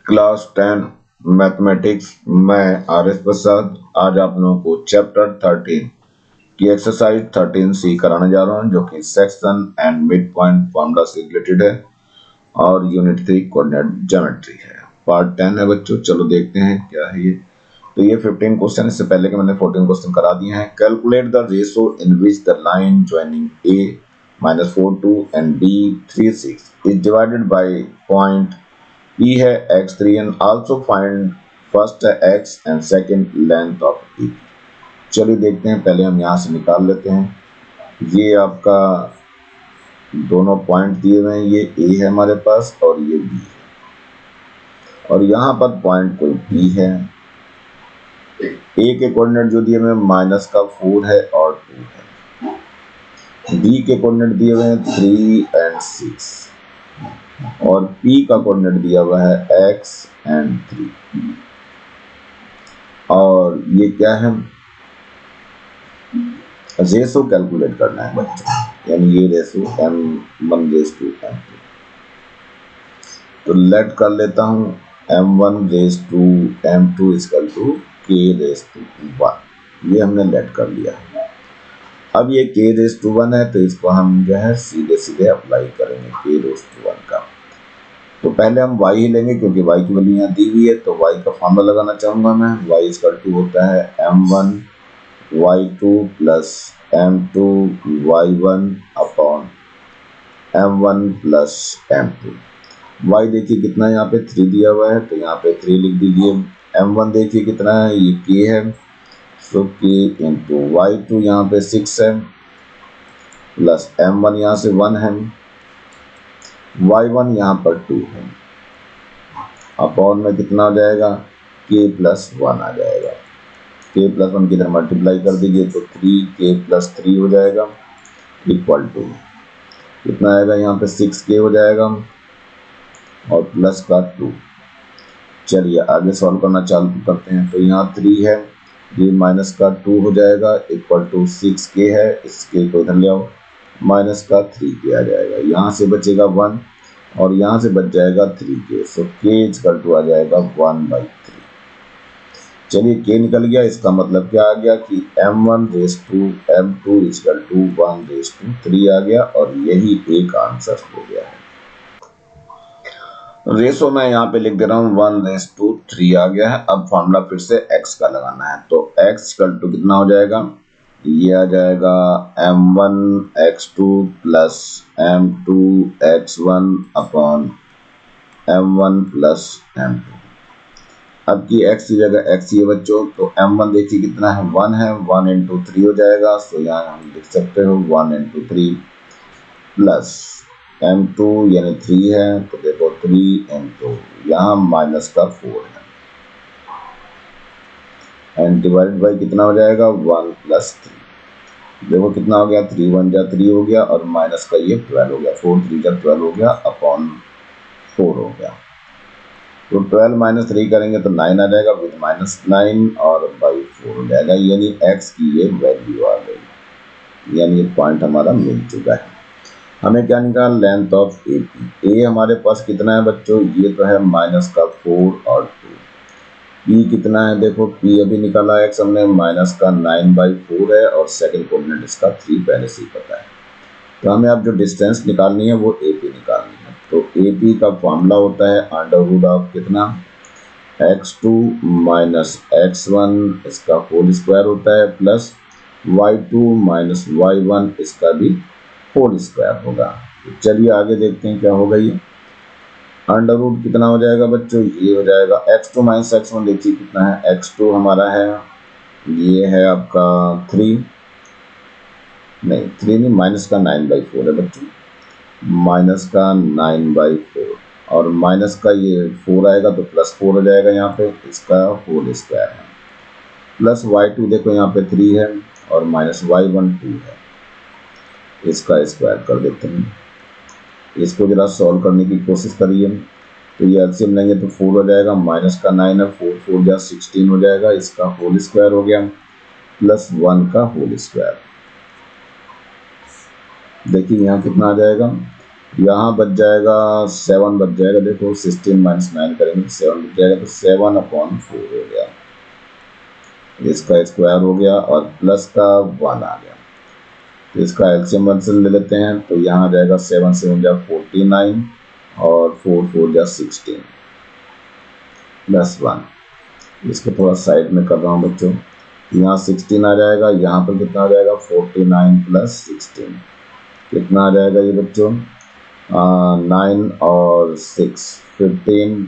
Class 10 mathematics. मैं R S प्रसाद आज आप लोगों को चैप्टर 13 की एक्सरसाइज 13C कराने जा रहा हूं, जो कि section and mid point formula से रिलेटेड है और यूनिट 3 कोऑर्डिनेट ज्योमेट्री है। पार्ट 10 है बच्चों। चलो देखते हैं क्या है ये। तो ये 15 क्वेश्चन, इससे पहले के मैंने 14 क्वेश्चन करा दिए हैं। Calculate the ratio in which the line joining A -42 and B 36 is divided by point E है x3 and also find first x and second length of E। चलिए देखते हैं। पहले हम यहाँ से निकाल लेते हैं। ये आपका दोनों पॉइंट दिए हुए हैं, ये A है हमारे पास और ये B है, और यहाँ पर पॉइंट कोई B है। A के कोऑर्डिनेट जो दिए हुए हैं -4 है और 2 है। B के कोऑर्डिनेट दिए हुए हैं 3 and 6 और P का कोऑर्डिनेट दिया हुआ है x and 3। और ये क्या है, रेशो कैलकुलेट करना है बच्चों, यानी ये रेशो m1:m2। तो लेट कर लेता हूँ m1:m2 = k⁴1। ये हमने लेट कर लिया है। अब ये k⁴1 है, तो इसको हम जो है सीधे अप्लाई करेंगे k⁴1 का। तो पहले हम y ही लेंगे क्योंकि y की वैल्यू यहाँ दी हुई है, तो y का फॉर्मूला लगाना चाहूंगा मैं। y होता है m1 y2 plus m2 y1 upon m1 plus m2। y देखिए कितना, यहाँ पे 3 दिया हुआ है, तो यहाँ पे 3 लिख दीजिए। m1 देखिए कितना है, ये k है, तो k इंटू y2 यहाँ पे 6 है, प्लस m1 यहाँ से 1 है, y1 यहाँ पर 2 है, अपॉन में कितना हो जाएगा, k+1 आ जाएगा। k+1 की इधर मल्टीप्लाई कर दीजिए तो 3k+3 हो जाएगा, इक्वल टू कितना आएगा, यहाँ पे 6k हो जाएगा और प्लस का 2। चलिए आगे सॉल्व करना चालू करते हैं। तो यहाँ 3 है, ये माइनस का 2 हो जाएगा, इक्वल टू 6k है, इस k को इधर ले आओ, माइनस का 3k आ जाएगा। यहाँ से बचेगा 1 और यहाँ से बच जाएगा 3k, सो k आ जाएगा 1/3। चलिए k निकल गया, इसका मतलब क्या आ गया कि m1:m2 = 1:3 आ गया, और यही एक आंसर हो गया है। रेशो मैं यहाँ पे लिख दे रहा हूँ 1:3 आ गया है। अब फॉर्मूला फिर से x का लगाना है, तो x कितना हो जाएगा, ये आ जाएगा m1x2 plus m2x1 upon m1 plus m2। अब की x की जगह x ही है बच्चों, तो m1 देखिए कितना है, 1 है, 1 × 3 हो जाएगा, तो यहाँ हम लिख सकते हो 1 × 3 प्लस m2 यानी 3 है, तो देखो 3 × यहाँ माइनस का 4 है, एंड डिवाइड बाई कितना हो जाएगा, 1 + 3। देखो कितना हो गया, 3 × 1 = 3 हो गया, और माइनस का ये 12 हो गया, 4 × 3 = 12 हो गया, अपॉन 4 हो गया। तो 12 - 3 करेंगे तो 9 आ जाएगा, विद -9 और बाई 4 हो जाएगा, यानी x की ये वैल्यू आ गई, यानी ये पॉइंट हमारा मिल चुका है। हमें क्या निकाल, लेंथ ऑफ AP। A हमारे पास कितना है बच्चों, ये तो है -4 और 2। P कितना है, देखो P अभी निकाला x हमने, -9/4 है, और सेकंड कोऑर्डिनेट इसका 3 पहले से ही पता है। तो हमें अब जो डिस्टेंस निकालनी है वो AP निकालनी है। तो AP का फॉर्मूला होता है √of कितना, x2 - x1 इसका होल स्क्वायर होता है, प्लस y2 - y1 इसका भी होल स्क्वायर होगा। तो चलिए आगे देखते हैं क्या होगा। ये √ कितना हो जाएगा बच्चों, ये हो जाएगा x2 - x1। देखिए कितना है, x2 हमारा है, ये है आपका 3 नहीं, माइनस का 9/4 है बच्चों, माइनस का 9/4, और माइनस का ये 4 आएगा तो +4 हो जाएगा, यहाँ पे इसका होल स्क्वायर है, प्लस y2 देखो यहाँ पे 3 है, और माइनस y1 2 है, इसका स्क्वायर कर देते हैं। इसको जरा सॉल्व करने की कोशिश करिए, तो ये एलसीएम लेंगे तो 4 हो जाएगा, माइनस का 9 है, 4 4 जा 16 हो जाएगा, इसका होल स्क्वायर हो गया, प्लस 1 का होल स्क्वायर। देखिए यहाँ कितना आ जाएगा, यहाँ बच जाएगा 7 बच जाएगा, देखो 16 माइनस 9 करेंगे तो 7 बच जाएगा, तो 7/4 हो गया, इसका स्क्वायर हो गया और प्लस का 1 आ गया। तो इसका एलसीएम ले लेते हैं, तो यहाँ आ जाएगा 7 7 जा 49 और 4 4 जा 16 प्लस 1। इसको थोड़ा साइड में कर रहा हूँ बच्चों। यहाँ 16 आ जाएगा, यहाँ पर कितना आ जाएगा 49 प्लस 16 कितना आ जाएगा ये बच्चों 9 और 6 15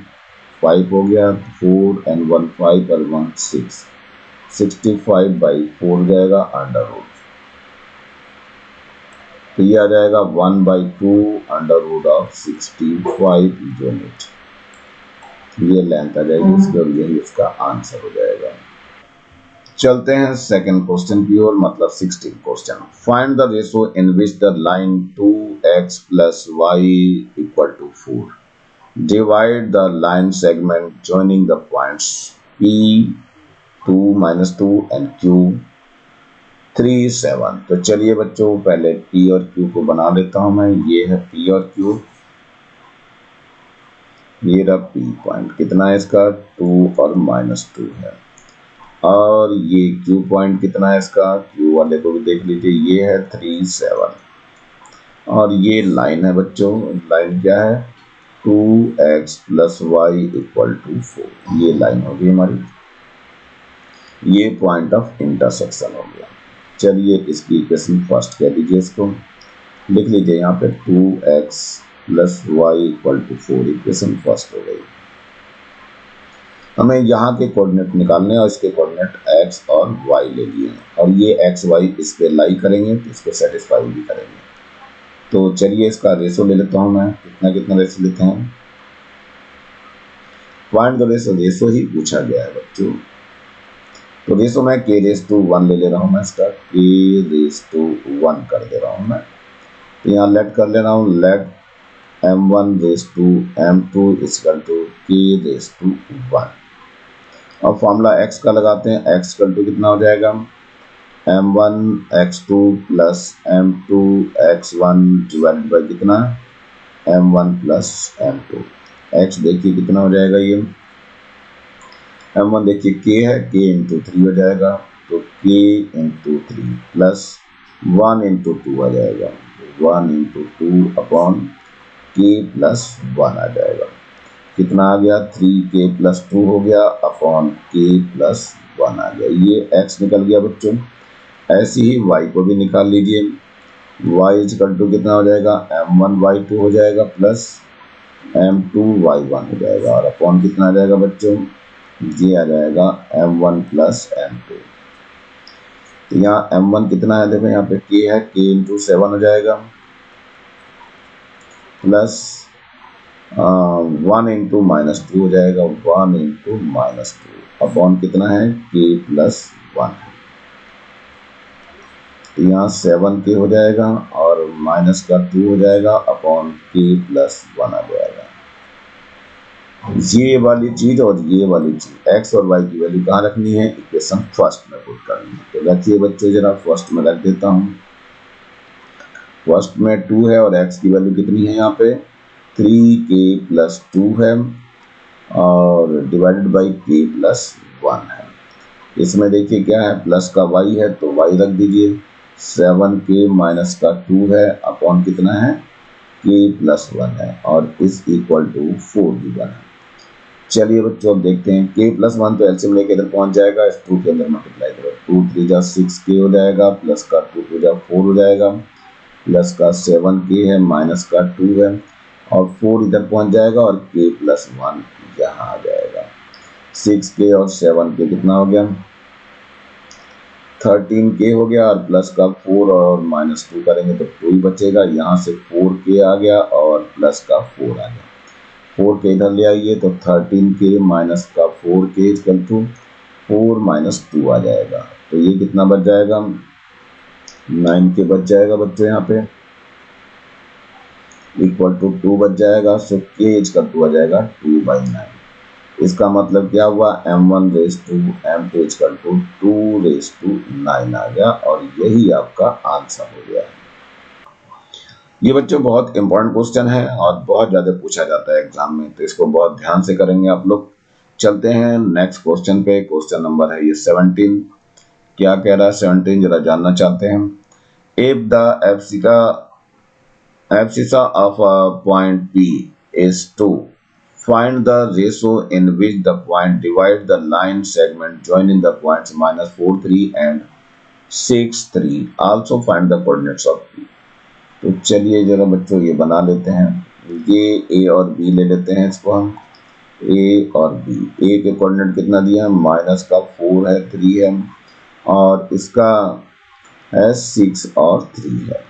5 हो गया, 4 and 1 5 और 1 6 65/4 जाएगा अंडर रूट। तो ये आ जाएगा 1/2 अंडर रूट ऑफ 65 यूनिट। ये लेंथ आ जाएगी इसकी और यही इसका आंसर हो जाएगा। चलते हैं सेकंड क्वेश्चन की ओर, मतलब 16 question. Find the ratio in which the line 2x + y = 4। Divide the line segment joining the points P 2 - 2 and Q 3 7। तो चलिए बच्चों पहले P और Q को बना लेता हूं मैं। ये है P और Q, ये रहा P पॉइंट, कितना है इसका 2 और -2 है। और ये Q पॉइंट कितना है इसका, Q वाले को भी देख लीजिए, ये है 3 7। और ये लाइन है बच्चों, लाइन क्या है 2x + y = 4। ये लाइन होगी हमारी, ये पॉइंट ऑफ इंटरसेक्शन हो गया। चलिए इसकी इक्वेशन फर्स्ट कह दीजिए, इसको लिख लीजिए यहाँ पे 2x + y = 4 इक्वेशन फर्स्ट हो गई। हमें यहाँ के कोऑर्डिनेट निकालने और इसके कोऑर्डिनेट x और y ले लिए और ये x y इस पे लाई करेंगे तो इसको सेटिस्फाई भी करेंगे। तो चलिए इसका रेशो ले लेता हूँ मैं, कितना कितना रेशो लेते हैं, फाइंड द रेशो, रेशो ही पूछा गया है बच्चों। तो रेशो मैं k⁻1 ले ले रहा हूँ मैं, इसका k⁻1 कर दे रहा हूँ मैं। तो यहाँ लेट कर ले रहा हूँ, लेट m1/m2 = k⁻1। अब फॉर्मूला x का लगाते हैं, x = कितना हो जाएगा m1x2 + m2x1 / कितना m1 + m2। x देखिए कितना हो जाएगा, ये m1 देखिए k है, k × 3 हो जाएगा, तो k × 3 प्लस 1 × 2 आ जाएगा, 1 × 2 अपॉन k + 1 आ जाएगा। कितना आ गया 3k + 2 हो गया अपॉन k + 1 आ गया। ये x निकल गया बच्चों। ऐसे ही y को भी निकाल लीजिए, y = कितना हो जाएगा m1/2 हो जाएगा प्लस m2/1 हो जाएगा और अपॉन कितना आ जाएगा बच्चों, ये आ जाएगा m1 + m2। तो यहाँ m1 कितना है, देखो यहाँ पे k है, k × 7 हो जाएगा प्लस 1 × -2 हो जाएगा, 1 × -2 अपॉन कितना है k + 1 है। तो यहाँ 7k हो जाएगा और माइनस का 2 हो जाएगा अपॉन k + 1 आ जाएगा। ये वाली चीज और ये वाली चीज x और y की वैल्यू कहाँ रखनी है, इक्वेशन फर्स्ट में पुट करनी है। तो रखिए बच्चों, जरा फर्स्ट में रख देता हूँ। फर्स्ट में 2 है और x की वैल्यू कितनी है, यहाँ पे 3k + 2 है और डिवाइडेड बाई k + 1 है। इसमें देखिए क्या है, प्लस का y है तो y रख दीजिए, 7k माइनस का 2 है अपॉन कितना है k + 1 है और इस इक्वल टू 4 गिवन है। चलिए बच्चों अब देखते हैं, k + 1 तो एलसीएम लेके इधर पहुंच जाएगा, इस 2 के अंदर मल्टीप्लाई करो, 2 3 जा 6k हो जाएगा प्लस का 2 2 जा 4 हो जाएगा प्लस का 7k है माइनस का 2 है और 4 इधर पहुंच जाएगा और k + 1 यहाँ आ जाएगा। 6k और 7k कितना हो गया 13k हो गया और प्लस का 4 और -2 करेंगे तो 2 ही बचेगा। यहाँ से 4k आ गया और प्लस का 4 आ गया, 4k इधर ले आइए तो 13k माइनस का 4k = 4 - 2 आ जाएगा। तो ये कितना बच जाएगा 9k बच जाएगा बच्चों, यहाँ पे इक्वल टू 2 बच जाएगा। सो k = आ जाएगा 2/9। इसका मतलब क्या हुआ m1/m2 = 2/9 आ गया और यही आपका आंसर हो गया है। ये बच्चों बहुत इंपॉर्टेंट क्वेश्चन है और बहुत ज़्यादा पूछा जाता है एग्जाम में, तो इसको बहुत ध्यान से करेंगे आप लोग। चलते हैं नेक्स्ट क्वेश्चन पे। क्वेश्चन नंबर है ये 17। क्या कह रहा है 17 जरा जानना चाहते हैं। If the abscissa of a point P is 2, find the ratio in which the point divide the line segment joining the points -4, 3 and 6, 3. Also find the coordinates of P. तो चलिए जरा बच्चों ये बना लेते हैं। ये ए और बी ले लेते हैं, इसको हम ए और बी। ए के कोऑर्डिनेट कितना दिया है, माइनस का 4 है, 3 है, और इसका है 6 और 3 है।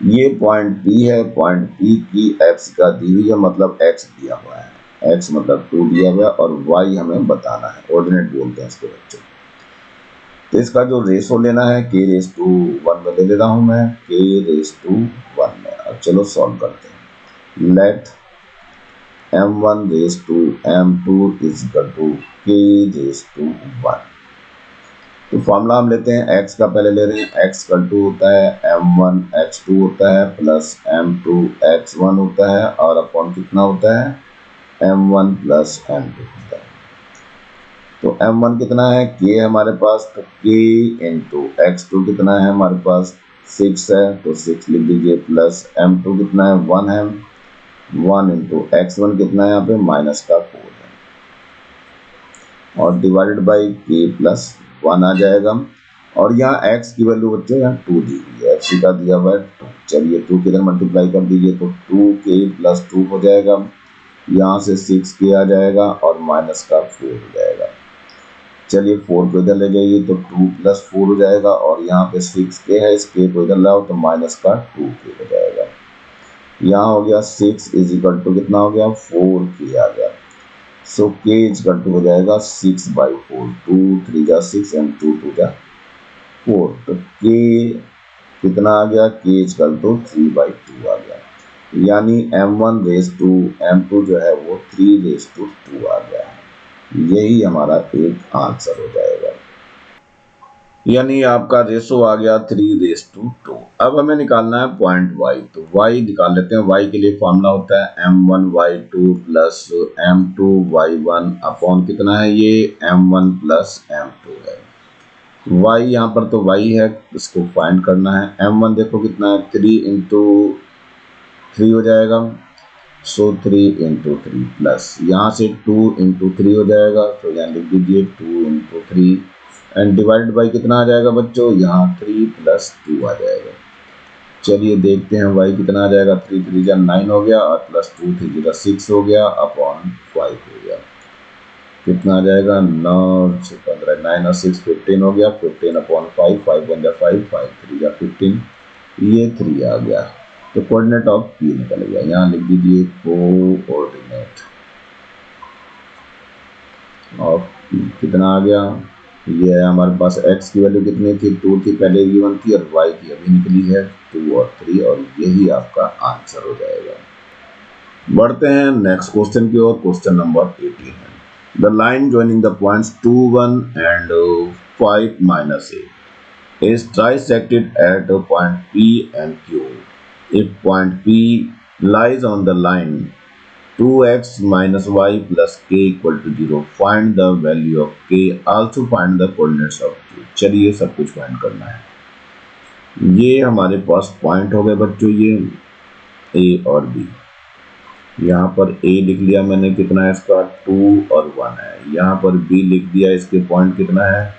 ये पॉइंट पी है, पॉइंट पी की एक्स का दी हुई है, मतलब एक्स दिया हुआ है, एक्स मतलब 2 दिया हुआ है, और वाई हमें बताना है, ऑर्डिनेट बोलते हैं इसको बच्चों। तो इसका जो रेशो लेना है k⁻1 में ले रहा हूं मैं, k⁻1 में। अब चलो सॉल्व करते हैं। Let m1⁻m2 is equal to k⁻1। तो फॉर्मूला हम लेते हैं, x का पहले ले रहे हैं, x इक्वल टू होता है m1 x2 होता है प्लस m2 x1 होता है, और अपॉन कितना होता है m1 प्लस m2 होता है। तो m1 कितना है, k है हमारे पास, तो k इंटू x2 कितना है हमारे पास 6 है, तो 6 लिख दीजिए, प्लस m2 कितना है 1 है, 1 इंटू x1 कितना है यहाँ पे माइनस का 4 है, और डिवाइडेड बाई k प्लस 1 आ जाएगा। और यहाँ x की वैल्यू बच्चों यहाँ 2 दी हुई है, x का दिया हुआ है 2। चलिए 2 किधर मल्टीप्लाई कर दीजिए, तो 2k प्लस 2 हो जाएगा, यहाँ से 6k आ जाएगा और माइनस का 4 हो जाएगा। चलिए 4 को इधर ले जाइए तो 2 प्लस 4 हो जाएगा, और यहाँ पे 6k है, इस k को इधर लाओ तो माइनस का 2k हो जाएगा। यहाँ हो गया 6 इज इक्वल टू कितना हो गया 4k आ गया। सो k इज इक्वल टू हो जाएगा 6/4, 2 3 जा 6 एंड 2 2 जा 4। तो k कितना आ गया, k इज इक्वल टू 3/2 आ गया, यानी m1⁻m2 जो है वो 3/2 आ गया है। यही हमारा एक आंसर हो जाएगा, यानी आपका रेशो आ गया 3/2। अब हमें निकालना है पॉइंट y, तो y निकाल लेते हैं। y के लिए फॉर्मूला होता है m1y2 प्लस m2y1 अपॉन कितना है ये m1 प्लस m2 है। y यहाँ पर तो y है, इसको फाइंड करना है। m1 देखो कितना है 3 इंटू 3 हो जाएगा, सो 3 इंटू 3 प्लस यहाँ से 2 इंटू 3 हो जाएगा, तो यहाँ लिख दीजिए 2 इंटू 3 एंड डिवाइडेड बाई कितना आ जाएगा बच्चों, यहाँ 3 प्लस 2 आ जाएगा। चलिए देखते हैं y कितना आ जाएगा, 3 3 जा 9 हो गया, और प्लस 2 3 जा 6 हो गया, अपॉन 5 हो गया। कितना आ जाएगा 9 6 15, 9 और 6 15 हो गया, 15 अपॉन 5, 5 1 जा 5, 5 3 जा 15, ये 3 आ गया। तो कोऑर्डिनेट ऑफ P निकल गया, यहाँ लिख दीजिए कोऑर्डिनेट ऑफ P कितना आ गया, ये है हमारे पास x की वैल्यू कितनी थी 2 थी पहले गिवन थी, और y की अभी निकली है 2 और 3, और यही आपका आंसर हो जाएगा। बढ़ते हैं नेक्स्ट क्वेश्चन की ओर। क्वेश्चन नंबर 18 है, the line joining the points 2 1 and 5 minus a is trisected at a point P and Q. If point P lies on the line 2x minus y plus k equal to 0, find the value of k, also find the coordinates of q। चलिए सब कुछ find करना है। ये हमारे पास point हो गए बच्चों, ये a और b। यहाँ पर a लिख लिया मैंने, कितना है इसका 2 और 1 है। यहाँ पर b लिख दिया, इसके पॉइंट कितना है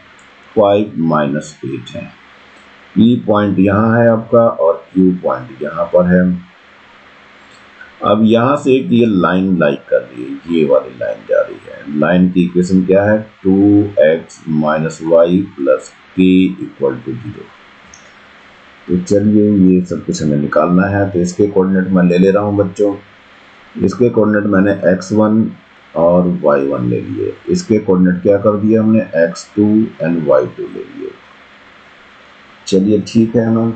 5 minus 8 है। E पॉइंट यहाँ है आपका, और Q पॉइंट यहाँ पर है। अब यहाँ से एक ये लाइन लाइक कर रही है, ये वाली लाइन जा रही है। लाइन की इक्वेशन क्या है 2x minus y plus k equal to 0। तो चलिए ये सब कुछ हमें निकालना है। तो इसके कोऑर्डिनेट मैं ले रहा हूँ बच्चों, इसके कोऑर्डिनेट मैंने x1 और y1 ले लिए। इसके कोऑर्डिनेट क्या कर दिया हमने x2 एंड y2 ले लिए। चलिए ठीक है ना।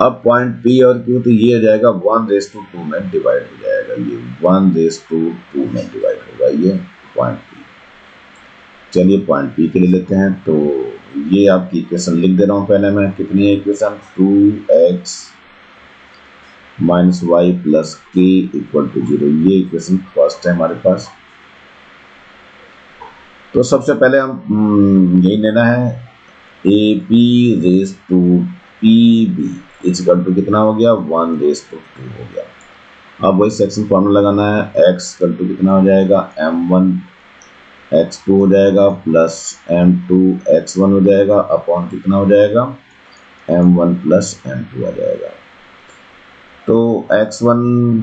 अब पॉइंट P और Q, तो ये हो जाएगा 1/2 में डिवाइड हो जाएगा, ये 1/2 में डिवाइड होगा ये पॉइंट P। चलिए पॉइंट P के लिए लेते हैं। तो ये आपकी इक्वेशन लिख दे रहा हूँ पहले मैं, कितनी है equation 2x minus Y plus K equal to 0। ये इक्वेशन फर्स्ट है हमारे पास। तो सबसे पहले हम यही लेना है A P ratio P B equal to कितना हो गया 1 रेस टू 2 हो गया। अब वही सेक्शन फॉर्मूला लगाना है। एक्स इक्वल टू कितना हो जाएगा m1 x2 हो जाएगा प्लस m2 x1 हो जाएगा अपॉन कितना हो जाएगा m1 प्लस m2 आ जाएगा। तो x1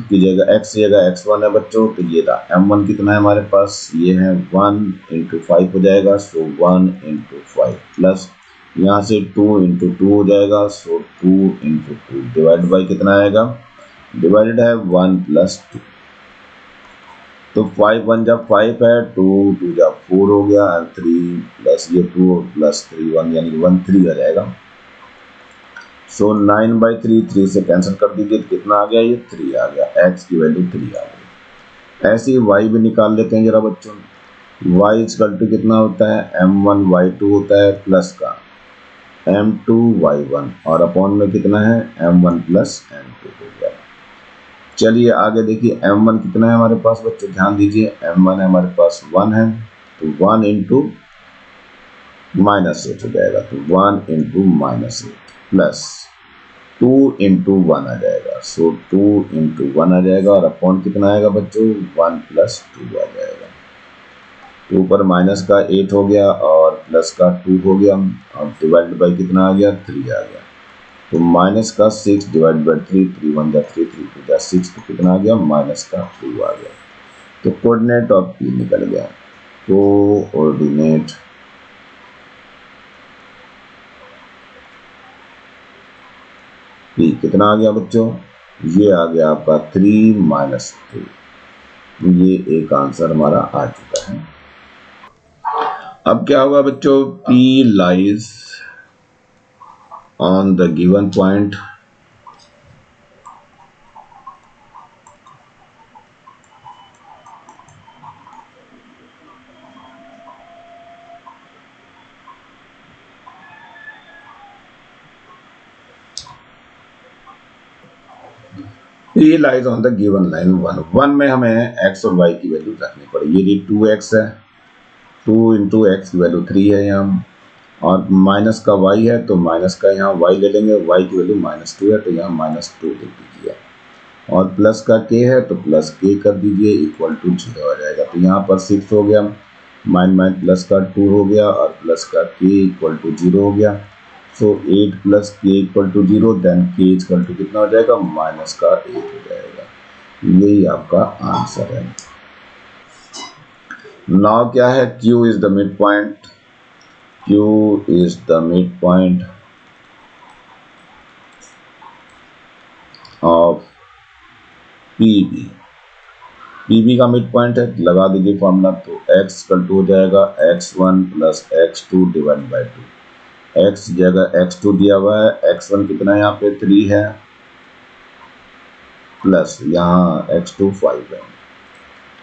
की जगह x की जगह x1 है बच्चों, तो ये रहा m1 कितना है हमारे पास, ये है 1 इंटू 5 हो जाएगा, सो 1 इंटू 5 प्लस यहाँ से 2 इंटू 2 हो जाएगा, सो 2 इंटू 2 डिवाइड बाई कितना आएगा, डिवाइडेड है 1 प्लस 2। तो 5 1 जब 5 है, 2 2 जब 4 हो गया, 3 प्लस ये 2 प्लस 3 1 यानी 1 3 आ जाएगा। सो 9/3 3 से कैंसिल कर दीजिए, कितना आ गया, ये 3 आ गया, x की वैल्यू 3 आ गई। ऐसे ही y भी निकाल लेते हैं जरा बच्चों। y इक्वल टू कितना होता है m1 y2 होता है प्लस का m2 y1 और अपॉन में कितना है m1 प्लस m2 हो गया। चलिए आगे देखिए m1 कितना है हमारे पास बच्चों, ध्यान दीजिए m1 है हमारे पास 1 है, तो 1 इंटू -8 हो जाएगा, तो 1 इंटू -8 प्लस 2 इंटू 1 आ जाएगा, सो 2 इंटू 1 आ जाएगा और अपॉन कितना आएगा बच्चों 1 प्लस 2 आ जाएगा। तो ऊपर माइनस का 8 हो गया और प्लस का 2 हो गया और डिवाइड बाई कितना आ गया 3 आ गया। तो माइनस का 6 डिवाइड बाई 3, 3 1 जा 3, 3 2 जा 6, तो कितना आ गया माइनस का 2 आ गया। तो कोऑर्डिनेट ऑफ पी निकल गया। कोऑर्डिनेट पी कितना आ गया बच्चों, ये आ गया आपका 3 - 2। ये एक आंसर हमारा आ चुका है। अब क्या होगा बच्चों, P lies on the given point P lies on the given line 1। 1 में हमें x और y की वैल्यू रखनी पड़ेगी। ये 2x है, 2 इंटू एक्स की वैल्यू 3 है यहाँ, और माइनस का y है तो माइनस का यहाँ y ले लेंगे, y की वैल्यू -2 है तो यहाँ -2 लिख दीजिए, और प्लस का k है तो प्लस k कर दीजिए, इक्वल टू 0 आ जाएगा। तो यहाँ पर 6 हो गया, माइन प्लस का 2 हो गया और प्लस का k इक्वल टू 0 हो गया। So 8 plus k equal to 0, then k equal to कितना हो जाएगा माइनस का 8 हो जाएगा। यही आपका आंसर है। नाउ क्या है, q is the mid point, q is the midpoint of pb। pb का मिड पॉइंट है, लगा दीजिए फॉर्मूला, तो x इक्वल टू हो जाएगा x1 plus x2 divide by 2। x जगह x2 दिया हुआ है, x1 कितना है यहाँ पे 3 है, प्लस यहाँ x2 5 है,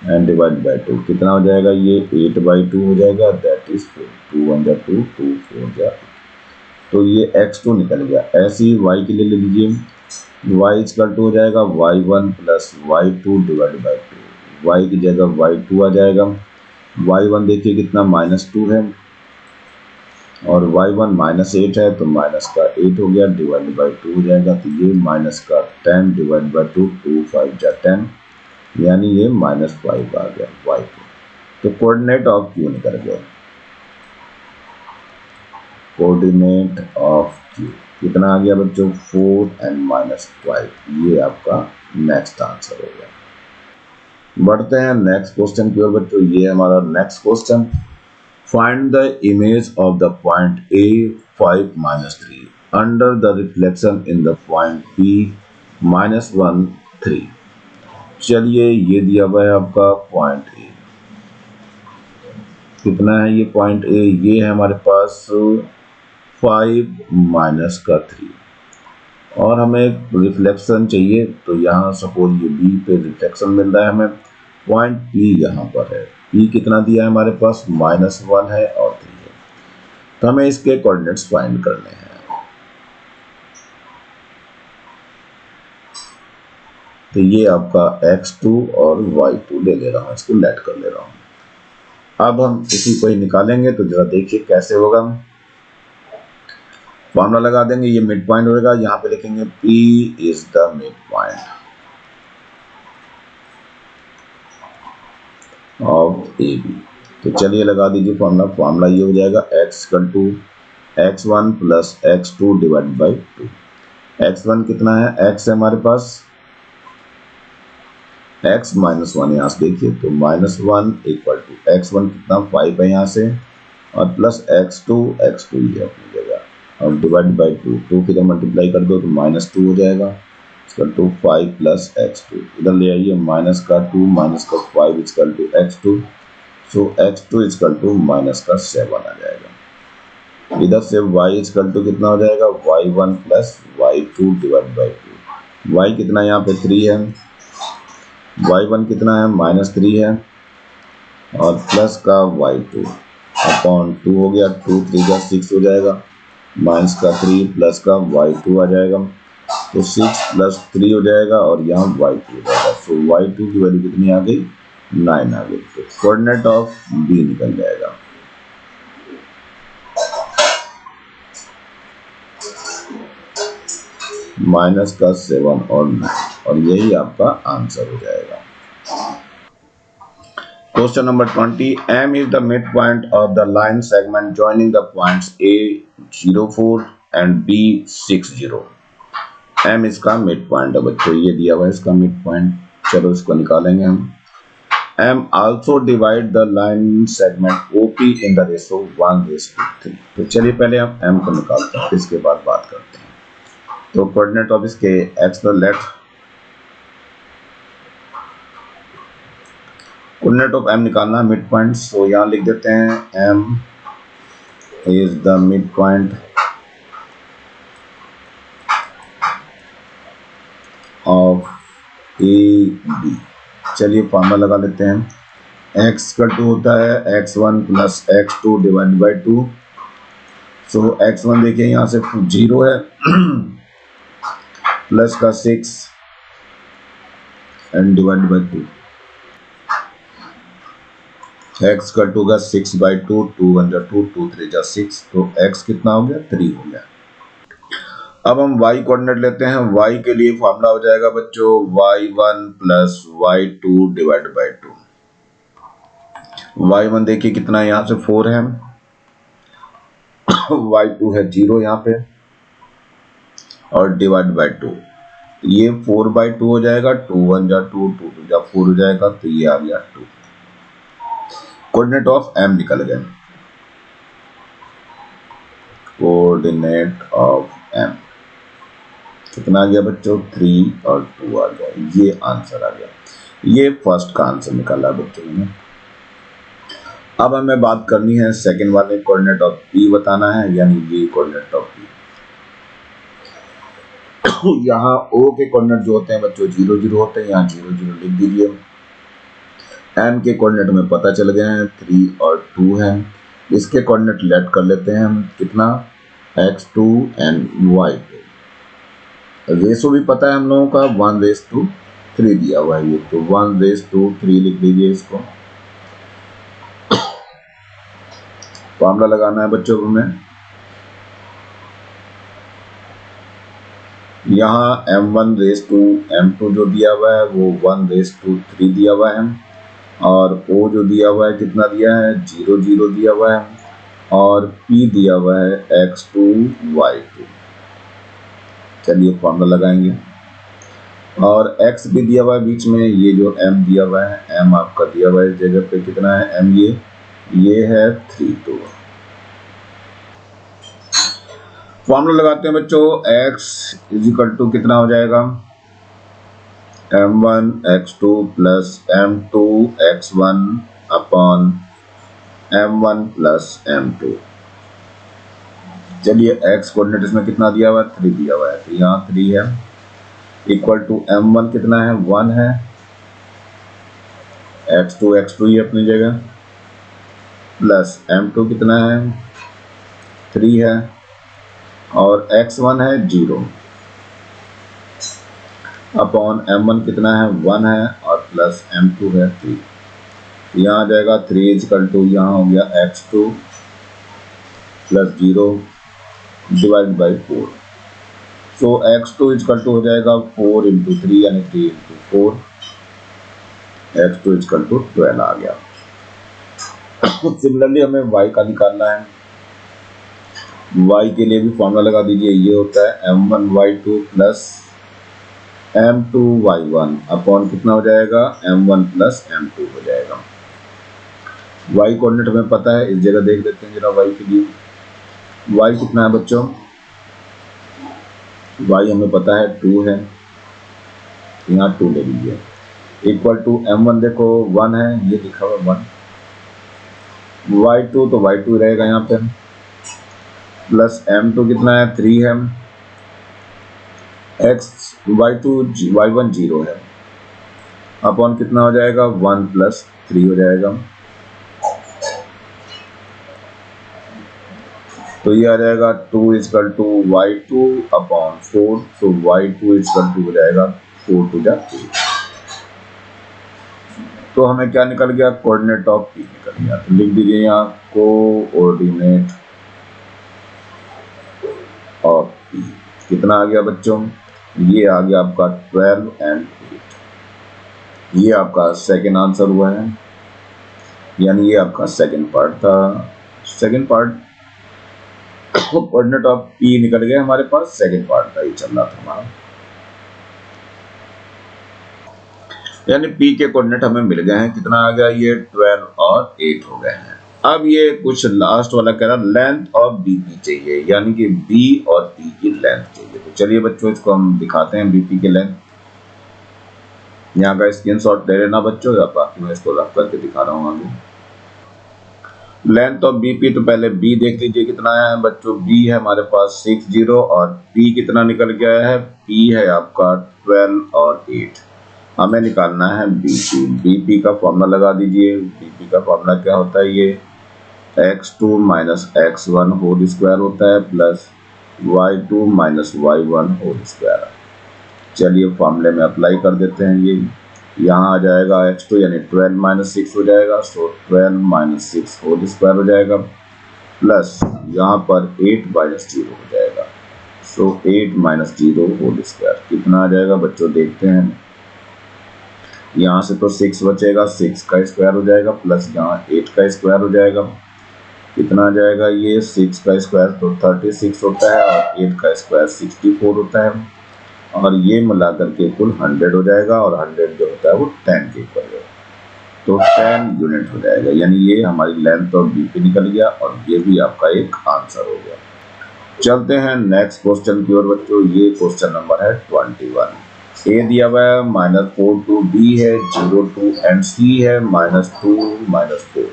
एंड डिवाइड बाई 2 कितना हो जाएगा, ये 8/2 हो जाएगा, दैट इज 4। 2 1 जा 2, 2 4 जा, तो ये x2 निकल गया। ऐसे ही y के लिए ले लीजिए, y इक्वल टू हो जाएगा y1 plus y2 divide by 2। y की जगह y2 आ जाएगा, y1 देखिए कितना -2 है और y1 -8 है, तो माइनस का 8 हो गया, डिवाइड बाई 2 हो जाएगा, तो ये माइनस का 10 डिवाइड बाई 2, 2 5 जा 10, यानी ये -5 आ गया y2। तो कोऑर्डिनेट ऑफ q निकल गया। कोऑर्डिनेट ऑफ q कितना आ गया बच्चों 4 and -5। ये आपका नेक्स्ट आंसर हो गया। बढ़ते हैं नेक्स्ट क्वेश्चन की ओर बच्चों। ये हमारा next question, find the image of the point A 5 - 3 under the reflection in the point P -1 3। चलिए ये दिया हुआ है आपका पॉइंट ए, कितना है ये पॉइंट ए, ये है हमारे पास 5 - 3 और हमें रिफ्लेक्शन चाहिए, तो यहाँ सपोज ये बी पे रिफ्लेक्शन मिल रहा है हमें, पॉइंट पी यहाँ पर है, पी कितना दिया है हमारे पास -1 है और 3 है, तो हमें इसके कोऑर्डिनेट्स फाइंड करने हैं। तो ये आपका x2 और y2 ले रहा हूँ, इसको लेट कर ले रहा हूँ। अब हम इसी को ही निकालेंगे, तो जरा देखिए कैसे होगा। फॉर्मूला लगा देंगे, ये मिड पॉइंट होगा, यहाँ पे लिखेंगे P is the midpoint of A B. तो चलिए लगा दीजिए फॉर्मूला। फॉर्मूला ये हो जाएगा x1 plus x2 divide by 2। x1 कितना है, x है हमारे पास, x माइनस 1 यहाँ से देखिए, तो -1 इक्वल टू x1 कितना 5 है यहाँ से, और प्लस x2 ये अपनी जगह, और डिवाइड बाई 2 की तरह मल्टीप्लाई कर दो तो -2 हो जाएगा, इसका 2 5 प्लस x2 इधर ले आइए, माइनस का 2 माइनस का 5 equal to x2, so x2 equal to minus का 7 आ जाएगा। इधर से y इक्वल टू कितना हो जाएगा, y1 plus y2 divide by 2। y कितना यहाँ पे 3 है, y1 कितना है -3 है, और प्लस का y2 अपॉन 2 हो गया, 2 3 का 6 हो जाएगा, माइनस का 3 प्लस का y2 आ जाएगा, तो 6 प्लस 3 हो जाएगा, और यहाँ y2 हो जाएगा। सो y2 की वैल्यू कितनी आ गई, 9 आ गई। तो कोऑर्डिनेट ऑफ बी निकल जाएगा। माइनस का 7 और 9, और यही आपका आंसर हो जाएगा। Question number 20. M is the midpoint of the line segment joining the points A04 and B60. M इसका midpoint है बच्चों, ये दिया हुआ है इसका midpoint। चलो इसको निकालेंगे हम। M also divide the line segment OP in the ratio 1:3। तो चलिए पहले हम M को निकालते हैं, इसके बाद बात करते हैं। तो कोऑर्डिनेट ऑफ इसके x पर लेट कोऑर्डिनेट ऑफ m निकालना है, मिड पॉइंट। सो यहाँ लिख देते हैं m is the midpoint of A B. चलिए फॉर्मूला लगा लेते हैं। x का 2 होता है x1 plus x2 divide by 2। So x1 देखिए यहाँ से 0 है, प्लस का 6 एंड डिवाइड बाई 2। x का 2 का 6 बाई 2, 2 1 जा 2, 2 3 जा 6, तो x कितना हो गया, 3 हो गया। अब हम y कोऑर्डिनेट लेते हैं। y के लिए फॉर्मूला हो जाएगा बच्चों y1 plus y2 divide by 2। y1 देखिए कितना है, यहाँ से 4 है, y2 है 0 यहाँ पे, और डिवाइड बाई 2, ये 4 बाई 2 हो जाएगा, 2 1 जा 2, 2 2 जा 4 हो जाएगा, तो ये आ गया 2। कोऑर्डिनेट ऑफ m निकल गए। कोऑर्डिनेट ऑफ m कितना आ गया बच्चों, 3 और 2 आ गया, ये आंसर आ गया। ये फर्स्ट का आंसर निकाला बच्चों ने। अब हमें बात करनी है सेकंड वाले, कोऑर्डिनेट ऑफ p बताना है, यानी ये कोऑर्डिनेट ऑफ p। यहाँ o के कोऑर्डिनेट जो होते हैं बच्चों 0 0 होते हैं, यहाँ 0 0 लिख दीजिए। m के कोऑर्डिनेट में पता चल गए हैं, 3 और 2 है। इसके कोऑर्डिनेट लेट कर लेते हैं हम, कितना, x2 एंड y2। रेशो भी पता है हम लोगों का, 1:3 दिया हुआ है ये, तो 1:3 लिख दीजिए इसको। फॉर्मूला लगाना है बच्चों को हमें। यहाँ m1:m2 जो दिया हुआ है वो 1:3 दिया हुआ है, और O जो दिया हुआ है कितना दिया है, 0 0 दिया हुआ है, और P दिया हुआ है x2 y2। चलिए फॉर्मूला लगाएंगे, और x भी दिया हुआ है बीच में, ये जो m दिया हुआ है, m आपका दिया हुआ है इस जगह पे कितना है, m ये है 3 2। फॉर्मूला लगाते हैं बच्चों, x इज इक्वल टू कितना हो जाएगा, m1 x2 plus m2 x1 upon m1 plus m2। चलिए x कोऑर्डिनेट इसमें कितना दिया हुआ है, 3 दिया हुआ है, तो यहाँ 3 है, इक्वल टू m1 कितना है, 1 है, x2 ही अपनी जगह, प्लस m2 कितना है, 3 है, और x1 है 0, अपॉन m1 कितना है 1 है और प्लस m2 है 3। यहाँ आ जाएगा 3 इजकल टू यहाँ हो गया x2 plus 0 divide by 4। So x2 equal to हो जाएगा 4 इंटू 3 यानी 3 इंटू 4, x2 इजकल टू 12 आ गया। सिमिलरली हमें y का निकालना है। y के लिए भी फॉर्मूला लगा दीजिए, ये होता है m1y2 प्लस m2y1 अपॉन कितना हो जाएगा m1 प्लस m2 हो जाएगा। y कोऑर्डिनेट हमें पता है, इस जगह देख लेते हैं जरा y के लिए। y कितना है बच्चों, y हमें पता है 2 है, यहाँ 2 ले लीजिए, इक्वल टू m1 देखो 1 है, ये लिखा हुआ 1, y2 तो y2 रहेगा यहाँ पे, प्लस m2 कितना है 3 है, y1 0 है, अपॉन कितना हो जाएगा 1 प्लस 3 हो जाएगा। तो ये आ जाएगा 2 इजकल टू y2 अपॉन 4, तो y2 इजकल टू हो जाएगा 4 टू जा 3। तो हमें क्या निकल गया, कोऑर्डिनेट ऑफ p निकल गया। तो लिख दीजिए यहाँ कोऑर्डिनेट ऑफ p कितना आ गया बच्चों, ये आ गया आपका 12 एंड 8। ये आपका सेकेंड आंसर हुआ है, यानी ये आपका सेकेंड पार्ट था। Second part coordinate of p निकल गया हमारे पास, सेकेंड पार्ट था ये चल रहा था हमारा, यानी p के कोऑर्डिनेट हमें मिल गए हैं। कितना आ गया, ये 12 और 8 हो गए हैं। अब ये कुछ लास्ट वाला कह रहा लेंथ ऑफ BP चाहिए, यानी कि B और P की लेंथ चाहिए। तो चलिए बच्चों इसको हम दिखाते हैं BP की लेंथ। यहाँ का स्क्रीनशॉट ले लेना बच्चों, या बाकी मैं इसको रख करके दिखा रहा हूँ आगे। लेंथ ऑफ BP, तो पहले B देख लीजिए कितना है बच्चों, B है हमारे पास 60 और P कितना निकल गया है, P है आपका 12 और 8। हमें निकालना है BP। BP का फॉर्मूला लगा दीजिए। BP का फॉर्मूला क्या होता है, ये x2 minus x1 whole square होता है plus y2 minus y1 whole square. चलिए फॉर्मूले में अप्लाई कर देते हैं। ये यहाँ आ जाएगा x2 यानी 12 माइनस 6 हो जाएगा, सो 12 माइनस 6 होल स्क्वायर हो जाएगा, प्लस यहाँ पर 8 माइनस 0 हो जाएगा, सो 8 माइनस 0 होल स्क्वायर। कितना आ जाएगा बच्चों देखते हैं, यहाँ से तो 6 बचेगा, 6 का स्क्वायर हो जाएगा, प्लस यहाँ 8 का स्क्वायर हो जाएगा। कितना आ जाएगा, ये 6 का स्क्वायर तो 36 होता है और 8 का स्क्वायर 64 होता है, और ये मिलाकर के कुल 100 हो जाएगा, और 100 जो होता है वो 10 के इक्वल है, तो 10 यूनिट हो जाएगा। यानी ये हमारी लेंथ और BP निकल गया, और ये भी आपका एक आंसर हो गया। चलते हैं नेक्स्ट क्वेश्चन की ओर बच्चों। ये क्वेश्चन नंबर है 21। A दिया हुआ है -4 to B है, 0 to and C है -2 -4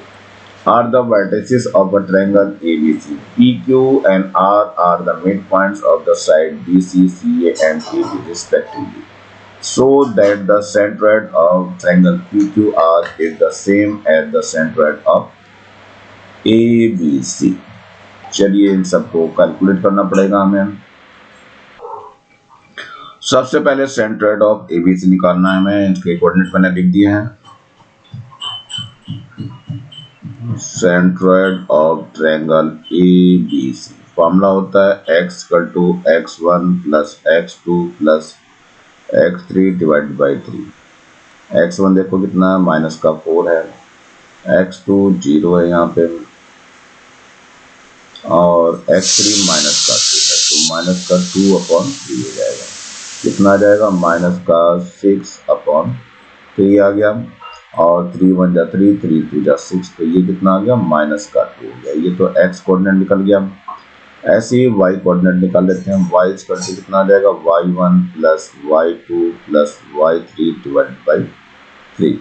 are the vertices of a triangle ABC. PQ and R are the midpoints of the side BC, CA and AB respectively, so that the centroid of triangle PQR is the same as the centroid of ABC. चलिए इन सबको calculate करना पड़ेगा हमें। सबसे पहले centroid of ABC निकालना है हमें। इसके कोऑर्डिनेट मैंने लिख दिए हैं। Centroid of triangle ABC formula होता है x equal to x1 plus x2 plus x3 divide by 3। x1 देखो कितना है, माइनस का 4 है, x2 0 है यहाँ पे, और x3 माइनस का 2 है, तो माइनस का 2 अपॉन 3 हो जाएगा। कितना आ जाएगा, माइनस का 6 अपॉन 3 आ गया, और 3 1 जा 3, 3 2 जा 6, तो ये कितना आ गया, माइनस का 2 हो गया। ये तो x कोऑर्डिनेट निकल गया। ऐसे ही y कोऑर्डिनेट निकाल लेते हैं। y इक्वल टू कितना आ जाएगा, y1 plus y2 plus y3 divide by 3।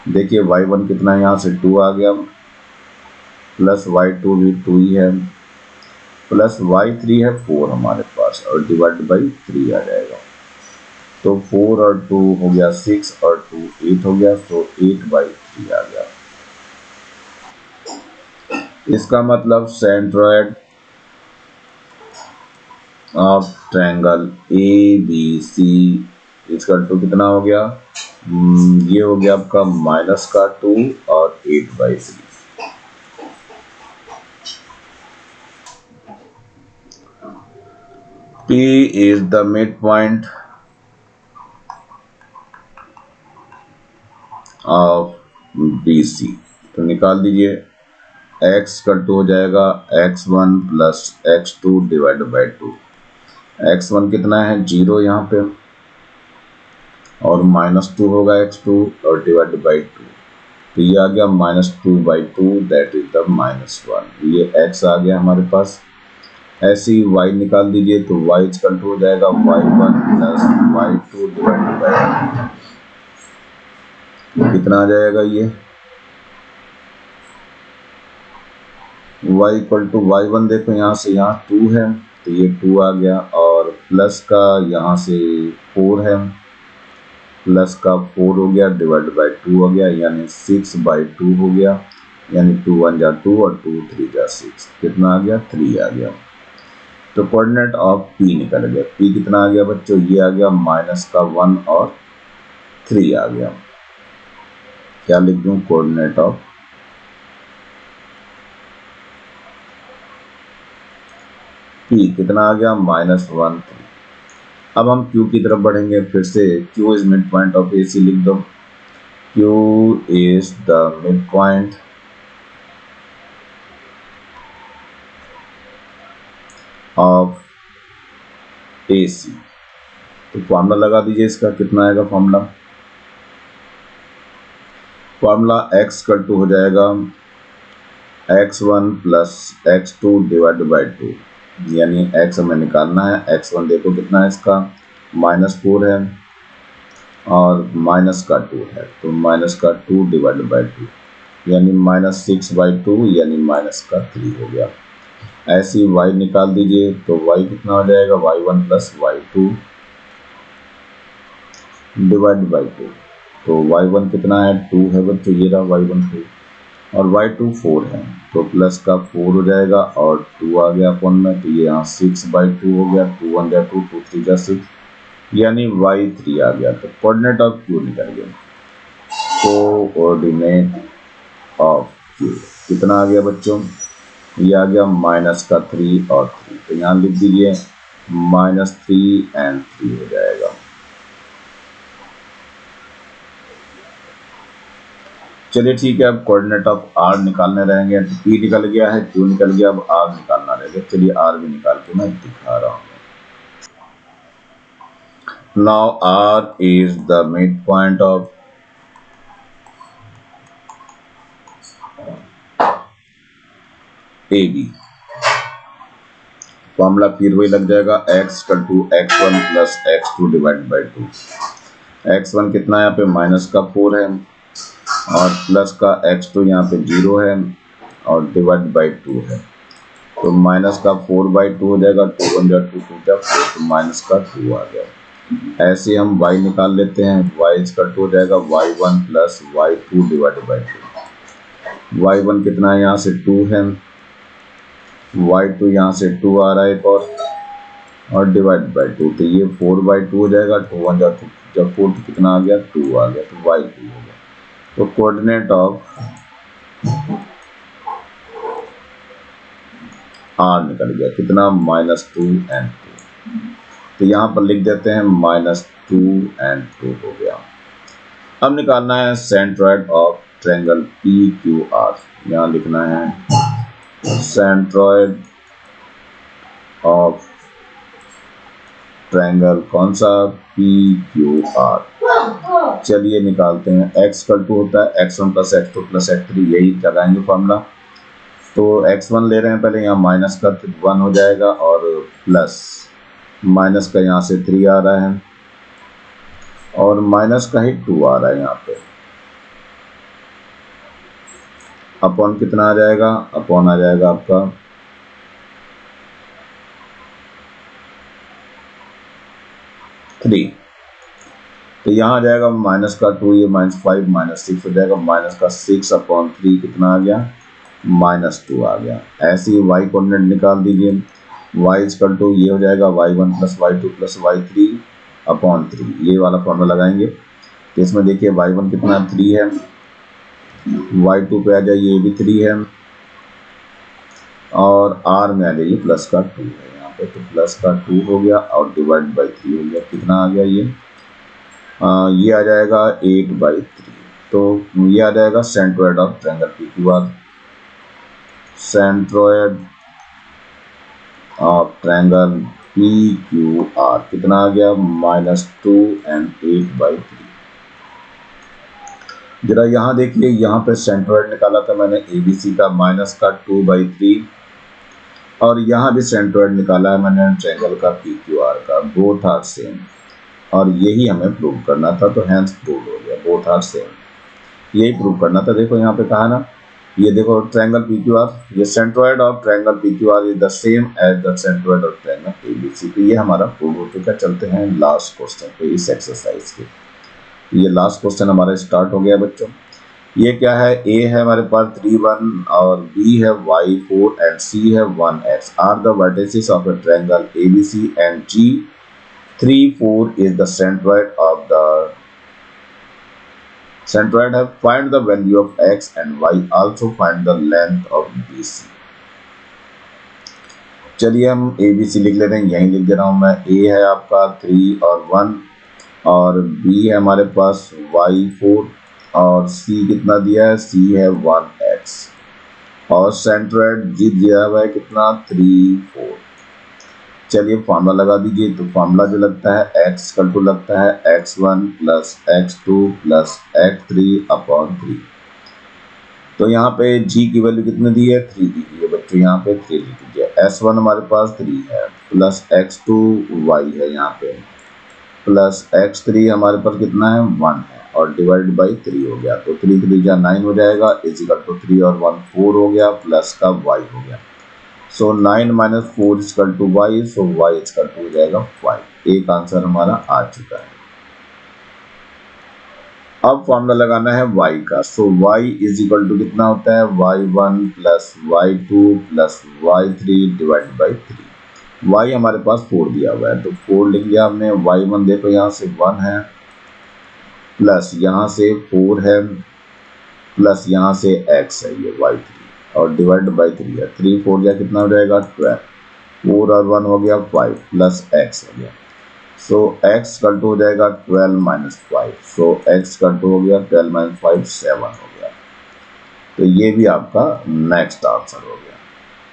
देखिए y1 कितना है, यहाँ से 2 आ गया, प्लस y2 भी 2 ही है, प्लस y3 है 4 हमारे पास, और डिवाइड बाई 3 आ जाएगा। तो 4 और 2 हो गया 6 और 2 8 हो गया, तो 8 बाई 3 आ गया। इसका मतलब सेंट्रोइड ऑफ ट्रायंगल ABC इसका 2 कितना हो गया, ये हो गया आपका माइनस का 2 और 8/3। P is the midpoint of BC। तो निकाल दीजिए, x का 2 हो जाएगा x1 plus x2 divide by 2। x1 कितना है 0 यहाँ पे, और -2 होगा x2 और डिवाइड बाई 2। तो ये आ गया -2/2, दैट इज द -1। ये x आ गया हमारे पास। ऐसे ही y निकाल दीजिए, तो y इक्वल टू हो जाएगा y1 plus y2 divide by 2। कितना आ जाएगा ये, y इक्वल टू y1 देखो यहाँ से यहाँ 2 है तो ये 2 आ गया, और प्लस का यहाँ से 4 है, प्लस का 4 हो गया डिवाइड बाई 2 हो गया, यानी 6/2 हो गया, यानी 2 1 जा 2 और 2 3 जा 6। कितना आ गया 3 आ गया। तो कोऑर्डिनेट ऑफ P निकल गया। P कितना आ गया बच्चों, ये आ गया -1 और 3 आ गया। क्या लिख दूं, कोऑर्डिनेट ऑफ P कितना आ गया -1 3। अब हम Q की तरफ बढ़ेंगे, फिर से Q is mid point of AC लिख दो। Q is the midpoint of AC। तो फॉर्मूला लगा दीजिए इसका, कितना आएगा फॉर्मूला x का 2 हो जाएगा x1 plus x2 divide by 2, यानी x हमें निकालना है। x1 देखो कितना है इसका, -4 है और माइनस का 2 है, तो माइनस का 2 डिवाइड बाई 2, यानी -6/2, यानी -3 हो गया। ऐसे ही y निकाल दीजिए, तो y कितना हो जाएगा, y1 plus y2 divide by 2। तो y1 कितना है 2 है बच्चों, ये रहा y1 2, और y2 4 है, तो प्लस का 4 हो जाएगा और 2 आ गया अपन में, तो ये यहाँ 6/2 हो गया, 2 1 जा 2, 2 3 जा 6, यानी y3 आ गया। तो कोऑर्डिनेट ऑफ Q निकल गया। कोऑर्डिनेट ऑफ Q कितना आ गया बच्चों, ये आ गया -3 और 3, तो यहाँ लिख दीजिए -3 and 3 हो जाएगा। चलिए ठीक है, अब कोऑर्डिनेट ऑफ R निकालने रहेंगे। तो P निकल गया है, Q निकल गया, अब R निकालना रहेगा। चलिए R भी निकाल के मैं दिखा रहा हूँ। Now R is the midpoint of AB। Formula फिर वही लग जाएगा, x equal to x1 plus x2 divide by 2। x1 कितना है यहाँ पे -4 है, और प्लस का x2 यहाँ पे 0 है, और डिवाइड बाई 2 है, तो -4/2 हो जाएगा, 2 1 जा 2, 2 जा 4, तो -2 आ गया। ऐसे हम y निकाल लेते हैं, y इक्वल टू हो जाएगा y1 plus y2 divide by 2। y1 कितना है यहाँ से 2 है, y2 यहाँ से 2 आ रहा है एक और डिवाइड बाई 2, तो ये 4/2 हो जाएगा, 2 1 जा 2 जब 4, तो कितना आ गया 2 आ गया, तो y2 हो गया। तो कोऑर्डिनेट ऑफ R निकल गया, कितना -2 and 2, तो यहाँ पर लिख देते हैं -2 and 2 हो गया। अब निकालना है सेंट्रॉइड ऑफ ट्रायंगल PQR। यहाँ लिखना है सेंट्रॉइड ऑफ ट्रायंगल कौन सा, PQR। चलिए निकालते हैं। x इक्वल टू होता है x1 plus x2 plus x3, यही लगाएंगे फॉर्मूला। तो x1 ले रहे हैं पहले, यहाँ माइनस का 1 हो जाएगा, और प्लस माइनस का यहाँ से 3 आ रहा है, और माइनस का ही 2 आ रहा है यहाँ पे। अपॉन कितना आ जाएगा, अपॉन आ जाएगा आपका 3, तो यहाँ आ जाएगा -2, ये -5 -6 हो जाएगा, -6/3 कितना आ गया, -2 आ गया। ऐसे ही y कोऑर्डिनेट निकाल दीजिए, y इक्वल टू ये हो जाएगा y1 plus y2 plus y3 upon 3, ये वाला फॉर्मूला लगाएंगे। तो इसमें देखिए y1 कितना 3 है, y2 पे आ जाइए ये भी 3 है, और r में आ जाइए प्लस का 2 है यहाँ पे, तो प्लस का 2 हो गया और डिवाइड बाई 3 हो गया। कितना आ गया ये आ जाएगा 8/3। तो ये आ जाएगा centroid of triangle PQR, centroid of triangle PQR कितना आ गया -2 and 8/3। जरा यहाँ देखिए, यहाँ पे सेंट्रोइड निकाला था मैंने ABC का -2/3, और यहाँ भी सेंट्रोइड निकाला है मैंने ट्रायंगल का PQR का, बोथ आर सेम, और यही हमें प्रूव करना था, तो हैंस प्रूव हो गया, बोथ आर सेम, यही प्रूव करना था। देखो यहाँ पे कहा ना, ये देखो ट्रायंगल PQR, ये centroid of triangle PQR is the same as the centroid of triangle ABC। तो ये हमारा प्रूव हो चुका। चलते हैं लास्ट क्वेश्चन पे इस एक्सरसाइज के। ये लास्ट क्वेश्चन हमारा स्टार्ट हो गया बच्चों। ये क्या है, A है हमारे पास 3 1 और B है y 4 एंड C है 1x are the vertices of a triangle ABC and G 3 4 is the centroid of the centroid have find the value of x and y, also find the length of BC। चलिए हम ABC लिख लेते हैं, यहीं लिख दे रहा हूं मैं। A है आपका 3 और 1, और B है हमारे पास y 4, और C कितना दिया है, C है 1x, और सेंट्रोइड G दिया हुआ है कितना 3 4। चलिए फार्मूला लगा दीजिए। तो फार्मूला जो लगता है x इक्वल टू लगता है x1 plus x2 plus x3 upon 3। तो यहाँ पे g की वैल्यू कितनी दी है, 3 दी है बच्चों, यहाँ पे 3 लिख दीजिए। s1 हमारे पास 3 है, प्लस x2 y है यहाँ पे, प्लस x3 हमारे पास कितना है 1 है, और डिवाइड बाई 3 हो गया। तो 3 3 जा 9 हो जाएगा, इज इक्वल टू 3 और 1 4 हो गया, प्लस का y हो गया। So 9 - 4 equal to y, so y equal to हो जाएगा 5। एक आंसर हमारा आ चुका है। अब फॉर्मूला लगाना है y का। सो y इज इक्वल टू कितना होता है, y1 plus y2 plus y3 divide by 3। y हमारे पास 4 दिया हुआ है, तो 4 लिख लिया हमने। y1 देखो यहाँ से 1 है, प्लस यहाँ से 4 है, प्लस यहाँ से x है ये y3, और डिवाइड बाई 3 है। 3 4 या कितना हो जाएगा 12, 4 और 1 हो गया 5, प्लस x हो गया। सो x इक्वल टू हो जाएगा 12 - 5। सो x इक्वल टू हो गया 12 - 5 7 हो गया। तो ये भी आपका नेक्स्ट आंसर हो गया।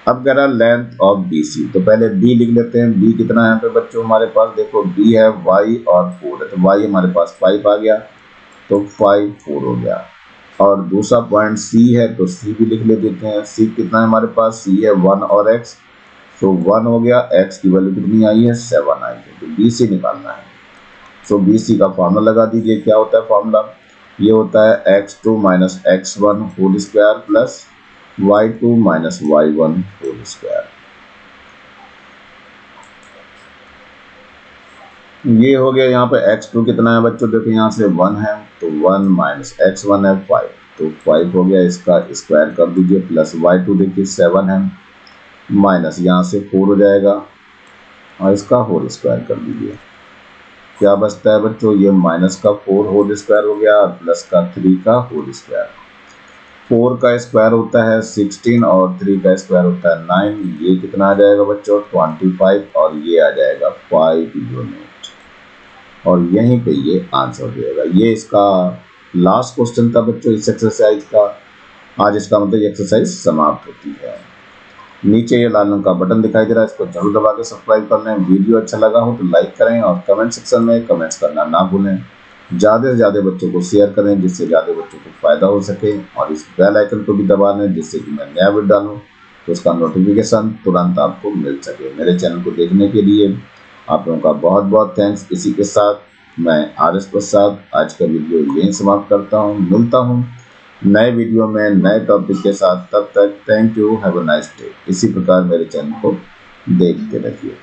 अब कह रहा लेंथ ऑफ BC, तो पहले B लिख लेते हैं। B कितना है यहाँ पे बच्चों हमारे पास, देखो B है y और 4 है, तो y हमारे पास 5 आ गया, तो 5 4 हो गया। और दूसरा पॉइंट C है, तो C भी लिख ले देते हैं। C कितना है हमारे पास, C है 1 और x, सो 1 हो गया, x की वैल्यू कितनी आई है 7 आई है, तो BC निकालना है। सो BC का फार्मूला लगा दीजिए। क्या होता है फार्मूला, ये होता है x2 - x1 whole square plus y2 - y1 whole square. ये हो गया। यहाँ पे x2 कितना है बच्चों, देखो यहाँ से 1 है, तो 1 माइनस x1 है 5, तो 5 हो गया, इसका स्क्वायर कर दीजिए, प्लस y2 देखिए 7 है, माइनस यहाँ से 4 हो जाएगा, और इसका होल स्क्वायर कर दीजिए। क्या बचता है बच्चों, ये माइनस का 4 होल स्क्वायर हो गया, और प्लस का 3 का होल स्क्वायर। 4 का स्क्वायर होता है 16, और 3 का स्क्वायर होता है 9। ये कितना आ जाएगा बच्चों 25, और ये आ जाएगा 5 यूनिट, और यहीं पे ये आंसर हो जाएगा। ये इसका लास्ट क्वेश्चन था बच्चों इस एक्सरसाइज का। आज इसका मतलब एक्सरसाइज समाप्त होती है। नीचे ये लाल रंग का बटन दिखाई दे रहा है, इसको जरूर दबा के सब्सक्राइब कर लें। वीडियो अच्छा लगा हो तो लाइक करें, और कमेंट सेक्शन में कमेंट्स करना ना भूलें। ज़्यादा से ज़्यादा बच्चों को शेयर करें, जिससे ज़्यादा बच्चों को फ़ायदा हो सके, और इस बेल आइकन को भी दबा लें, जिससे कि मैं नया वीडियो डालूँ तो उसका नोटिफिकेशन तुरंत आपको मिल सके। मेरे चैनल को देखने के लिए आप लोगों का बहुत बहुत थैंक्स। इसी के साथ मैं RS प्रसाद आज का वीडियो यहीं समाप्त करता हूँ। मिलता हूँ नए वीडियो में नए टॉपिक के साथ, तब तक thank you, have a nice day. इसी प्रकार मेरे चैनल को देखते रहिए।